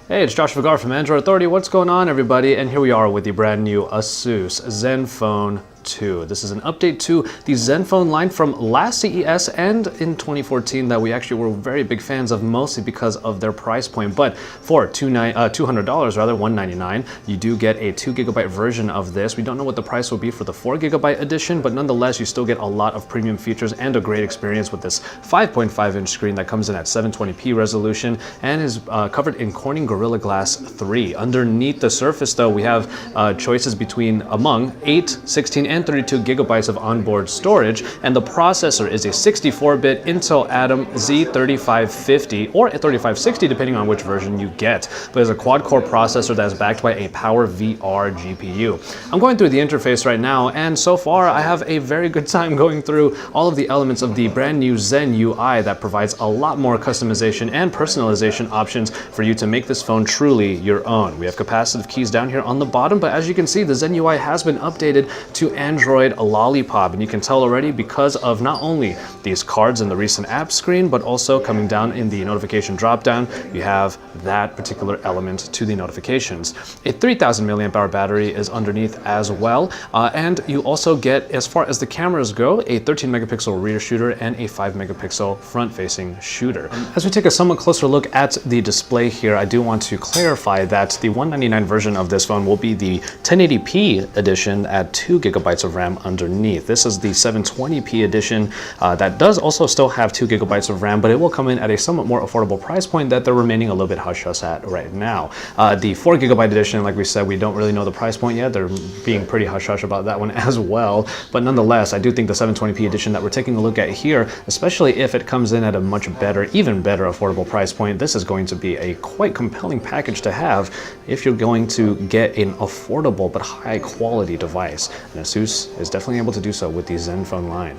Hey, it's Josh Vigar from Android Authority. What's going on, everybody? And here we are with the brand new ASUS Zenfone 2. This is an update to the Zenfone line from last CES and in 2014 that we actually were very big fans of, mostly because of their price point. But for $200, rather $199, you do get a 2GB version of this. We don't know what the price will be for the 4GB edition, but nonetheless, you still get a lot of premium features and a great experience with this 5.5-inch screen that comes in at 720p resolution and is covered in Corning Gorilla Glass 3. Underneath the surface, though, we have choices among 8, 16, and 32 gigabytes of onboard storage, and the processor is a 64-bit Intel Atom Z3550 or a 3560, depending on which version you get. But it's a quad-core processor that is backed by a Power VR GPU. I'm going through the interface right now, and so far I have a very good time going through all of the elements of the brand new Zen UI that provides a lot more customization and personalization options for you to make this phone truly your own. We have capacitive keys down here on the bottom, but as you can see, the Zen UI has been updated to Android Lollipop, and you can tell already because of not only these cards in the recent app screen, but also coming down in the notification dropdown, you have that particular element to the notifications. A 3000 milliamp hour battery is underneath as well, and you also get, as far as the cameras go, a 13 megapixel rear shooter and a 5 megapixel front-facing shooter. As we take a somewhat closer look at the display here, I do want to clarify that the $199 version of this phone will be the 1080p edition at 2 gigabytes of RAM underneath. This is the 720p edition that does also still have 2 gigabytes of RAM, but it will come in at a somewhat more affordable price point that they're remaining a little bit hush-hush at right now. The 4 gigabyte edition, like we said, we don't really know the price point yet. They're being pretty hush-hush about that one as well. But nonetheless, I do think the 720p edition that we're taking a look at here, especially if it comes in at a much better, even better affordable price point, this is going to be a quite compelling package to have if you're going to get an affordable but high quality device. And ASUS is definitely able to do so with the Zenfone line.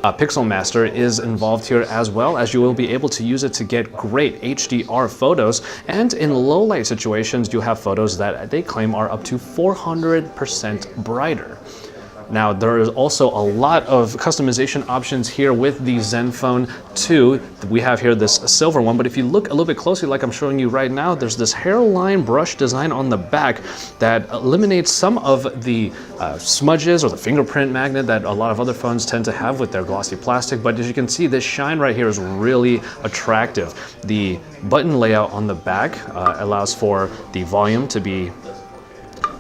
Pixel Master is involved here, as well as you will be able to use it to get great HDR photos, and in low light situations you have photos that they claim are up to 400% brighter. Now, there is also a lot of customization options here with the Zenfone 2. We have here this silver one, but if you look a little bit closely, like I'm showing you right now, there's this hairline brush design on the back that eliminates some of the smudges or the fingerprint magnet that a lot of other phones tend to have with their glossy plastic. But as you can see, this shine right here is really attractive. The button layout on the back allows for the volume to be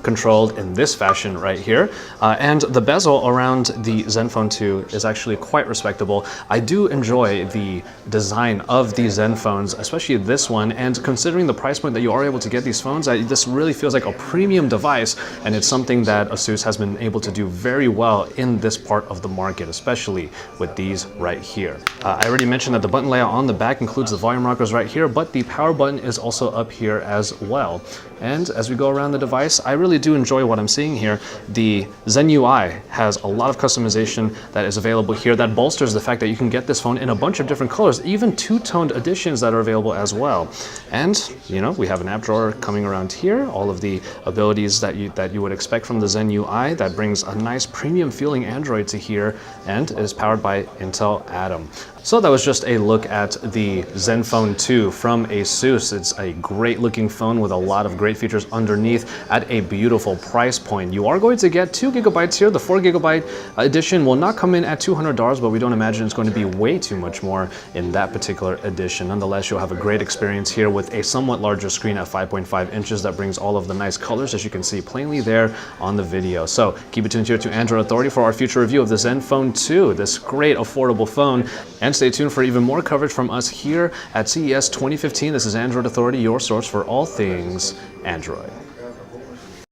controlled in this fashion right here, and the bezel around the Zenfone 2 is actually quite respectable. I do enjoy the design of these Zenphones, especially this one, and considering the price point that you are able to get these phones, this really feels like a premium device, and it's something that ASUS has been able to do very well in this part of the market, especially with these right here. I already mentioned that the button layout on the back includes the volume rockers right here, but the power button is also up here as well. And as we go around the device, I really do enjoy what I'm seeing here. The Zen UI has a lot of customization that is available here that bolsters the fact that you can get this phone in a bunch of different colors, even two-toned editions that are available as well. And, you know, we have an app drawer coming around here, all of the abilities that you would expect from the Zen UI that brings a nice premium feeling Android to here, and is powered by Intel Atom. So that was just a look at the Zenfone 2 from ASUS. It's a great looking phone with a lot of great features underneath at a beautiful price point. You are going to get 2 gigabytes here. The 4 gigabyte edition will not come in at $200, but we don't imagine it's going to be way too much more in that particular edition. Nonetheless, you'll have a great experience here with a somewhat larger screen at 5.5 inches that brings all of the nice colors, as you can see plainly there on the video. So keep it tuned here to Android Authority for our future review of the Zenfone 2, this great affordable phone. And stay tuned for even more coverage from us here at CES 2015. This is Android Authority, your source for all things Android.